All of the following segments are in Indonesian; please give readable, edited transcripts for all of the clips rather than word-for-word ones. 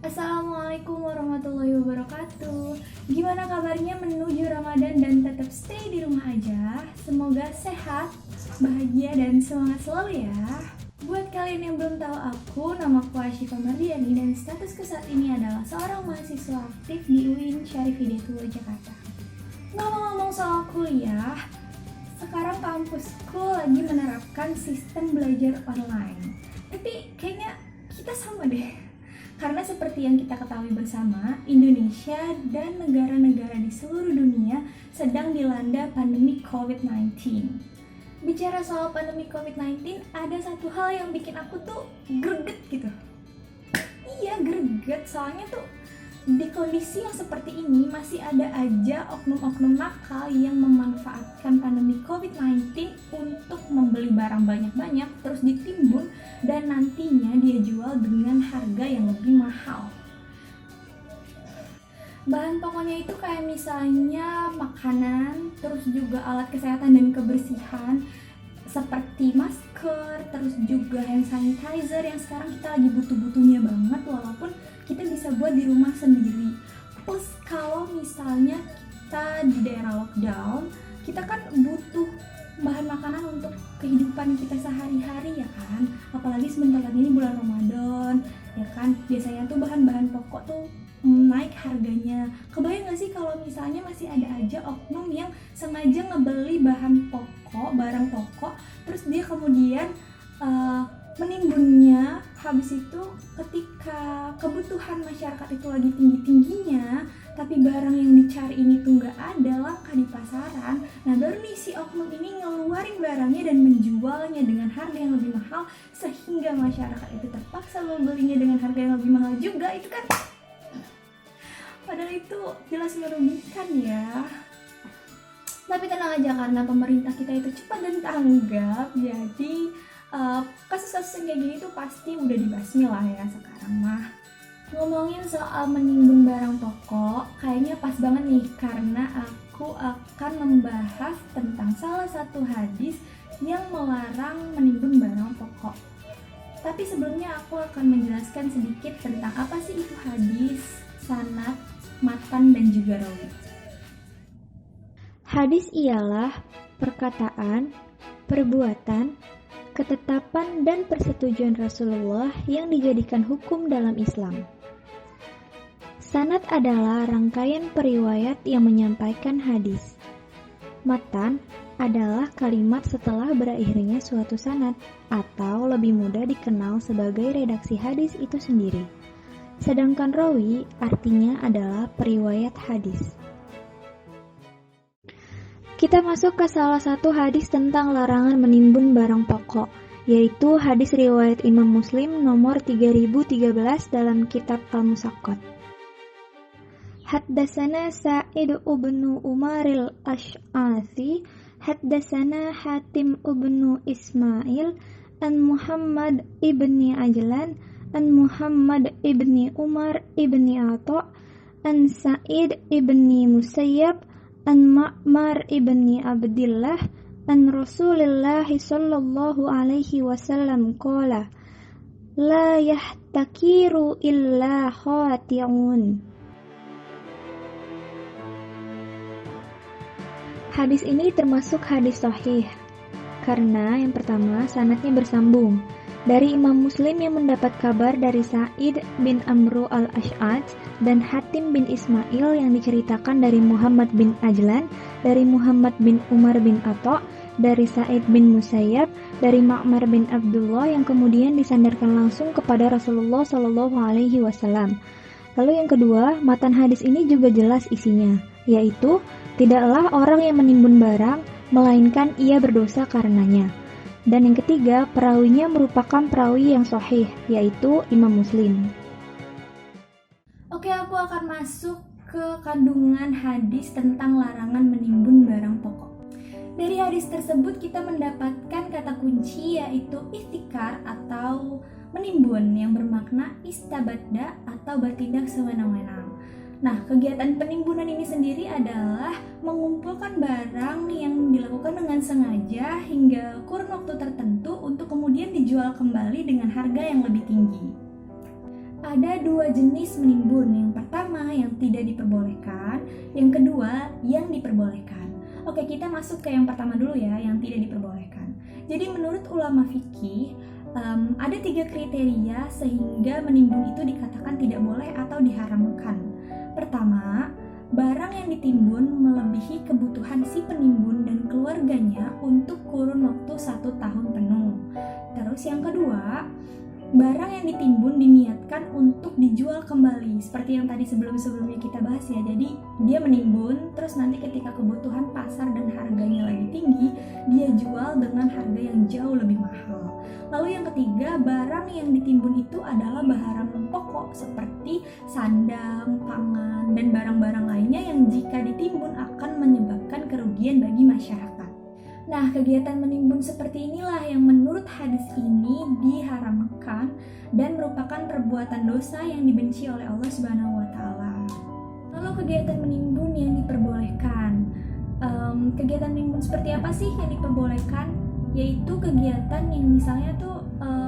Assalamualaikum warahmatullahi wabarakatuh. Gimana kabarnya menuju Ramadan dan tetap stay di rumah aja? Semoga sehat, bahagia, dan semangat selalu ya. Buat kalian yang belum tahu aku, nama aku Asyifa Mardiani dan statusku saat ini adalah seorang mahasiswa aktif di UIN Syarif Hidayatullah Jakarta. Ngomong-ngomong soal kuliah, sekarang kampusku lagi menerapkan sistem belajar online. Tapi kayaknya kita sama deh. Karena seperti yang kita ketahui bersama, Indonesia dan negara-negara di seluruh dunia sedang dilanda pandemi COVID-19. Bicara soal pandemi COVID-19, ada satu hal yang bikin aku tuh greget gitu. Iya, greget, soalnya tuh di kondisi yang seperti ini masih ada aja oknum-oknum nakal yang memanfaatkan pandemi COVID-19 untuk membeli barang banyak-banyak terus ditimbun dan nantinya dia jual dengan harga yang lebih mahal. Bahan pokoknya itu kayak misalnya makanan, terus juga alat kesehatan dan kebersihan seperti masker, terus juga hand sanitizer yang sekarang kita lagi butuh-butuhnya banget walaupun kita bisa buat di rumah sendiri. Plus kalau misalnya kita di daerah lockdown, kita kan butuh bahan makanan untuk kehidupan kita sehari-hari ya kan. Apalagi sebentar lagi ini bulan Ramadan, ya kan. Biasanya tuh bahan-bahan pokok tuh naik harganya. Kebayang gak sih kalau misalnya masih ada aja oknum yang sengaja ngebeli bahan pokok, barang pokok, terus dia kemudian menimbunnya. Habis itu ketika kebutuhan masyarakat itu lagi tinggi-tingginya, tapi barang yang dicari ini tuh nggak ada, langka di pasaran, nah baru nih si oknum ini ngeluarin barangnya dan menjualnya dengan harga yang lebih mahal, sehingga masyarakat itu terpaksa membelinya dengan harga yang lebih mahal juga. Itu kan padahal itu jelas merugikan ya. Tapi tenang aja, karena pemerintah kita itu cepat dan tanggap, jadi kasus-kasus yang kayak gini tuh pasti udah dibasmi lah ya sekarang mah. Ngomongin soal menimbun barang pokok, kayaknya pas banget nih karena aku akan membahas tentang salah satu hadis yang melarang menimbun barang pokok. Tapi sebelumnya aku akan menjelaskan sedikit tentang apa sih itu hadis, sanad, matan, dan juga rawi. Hadis ialah perkataan, perbuatan, ketetapan dan persetujuan Rasulullah yang dijadikan hukum dalam Islam. Sanad adalah rangkaian periwayat yang menyampaikan hadis. Matan adalah kalimat setelah berakhirnya suatu sanad, atau lebih mudah dikenal sebagai redaksi hadis itu sendiri. Sedangkan rawi artinya adalah periwayat hadis. Kita masuk ke salah satu hadis tentang larangan menimbun barang pokok, yaitu hadis riwayat Imam Muslim nomor 3013 dalam kitab Al-Musaqqat. Haddatsana Sa'id ibnu Umaril Asy'athi, haddatsana Hatim ibnu Ismail, an Muhammad ibni Ajlan, an Muhammad ibni Umar ibni Atha, an Sa'id ibni Musayyab, an Ma'mar ibni Abdillah, an Rasulillah sallallahu alaihi wasallam qala, la yahtakiru illa khati'un. Hadis ini termasuk hadis sahih karena yang pertama sanadnya bersambung dari Imam Muslim yang mendapat kabar dari Sa'id bin Amru al-Ash'aj dan Hatim bin Ismail yang diceritakan dari Muhammad bin Ajlan, dari Muhammad bin Umar bin Atha, dari Sa'id bin Musayyab, dari Ma'mar bin Abdullah yang kemudian disandarkan langsung kepada Rasulullah Shallallahu Alaihi Wasallam. Lalu yang kedua, matan hadis ini juga jelas isinya, yaitu tidaklah orang yang menimbun barang, melainkan ia berdosa karenanya. Dan yang ketiga, perawinya merupakan perawi yang sahih, yaitu Imam Muslim. Oke, aku akan masuk ke kandungan hadis tentang larangan menimbun barang pokok. Dari hadis tersebut kita mendapatkan kata kunci yaitu ihtikar atau menimbun yang bermakna istabadda atau bertindak sewenang-wenang. Nah, kegiatan penimbunan ini sendiri adalah mengumpulkan barang yang dilakukan dengan sengaja hingga kurun waktu tertentu untuk kemudian dijual kembali dengan harga yang lebih tinggi. Ada dua jenis menimbun. Yang pertama yang tidak diperbolehkan, yang kedua yang diperbolehkan. Oke, kita masuk ke yang pertama dulu ya, yang tidak diperbolehkan. Jadi menurut ulama fikih, ada 3 kriteria sehingga menimbun itu dikatakan tidak boleh atau diharamkan. Pertama, barang yang ditimbun melebihi kebutuhan si penimbun dan keluarganya untuk kurun waktu 1 tahun penuh. Terus yang kedua, barang yang ditimbun diniatkan untuk dijual kembali, seperti yang tadi sebelumnya kita bahas ya. Jadi dia menimbun, terus nanti ketika kebutuhan pasar dan harganya lagi tinggi, dia jual dengan harga yang jauh lebih mahal. Lalu yang ketiga, barang yang ditimbun itu adalah barang pokok seperti sandang, pangan, dan barang-barang lainnya yang jika ditimbun akan menyebabkan kerugian bagi masyarakat. Nah, kegiatan menimbun seperti inilah yang menurut hadis ini diharamkan dan merupakan perbuatan dosa yang dibenci oleh Allah Subhanahu wa taala. Lalu kegiatan menimbun yang diperbolehkan. Kegiatan menimbun seperti apa sih yang diperbolehkan? Yaitu kegiatan yang misalnya tuh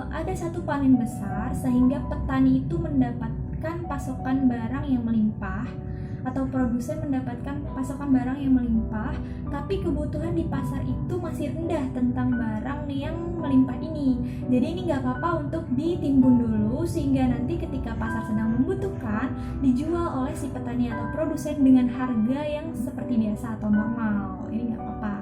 ada satu panen besar sehingga petani itu mendapatkan pasokan barang yang melimpah, atau produsen mendapatkan pasokan barang yang melimpah, tapi kebutuhan di pasar itu masih rendah tentang barang yang melimpah ini. Jadi ini nggak apa-apa untuk ditimbun dulu, sehingga nanti ketika pasar sedang membutuhkan, dijual oleh si petani atau produsen dengan harga yang seperti biasa atau normal. Ini nggak apa-apa.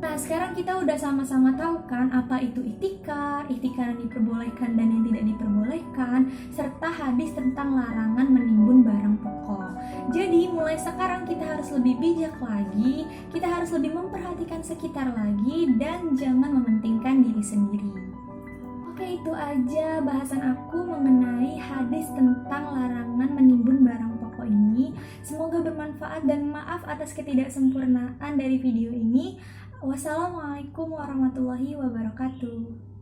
Nah, sekarang kita udah sama-sama tahu kan apa itu ihtikar yang diperbolehkan dan yang tidak diperbolehkan, serta hadis tentang larangan menimbun barang pokok. Jadi mulai sekarang kita harus lebih bijak lagi, kita harus lebih memperhatikan sekitar lagi, dan jangan mementingkan diri sendiri. Oke, itu aja bahasan aku mengenai hadis tentang larangan menimbun barang pokok ini. Semoga bermanfaat dan maaf atas ketidaksempurnaan dari video ini. Wassalamualaikum warahmatullahi wabarakatuh.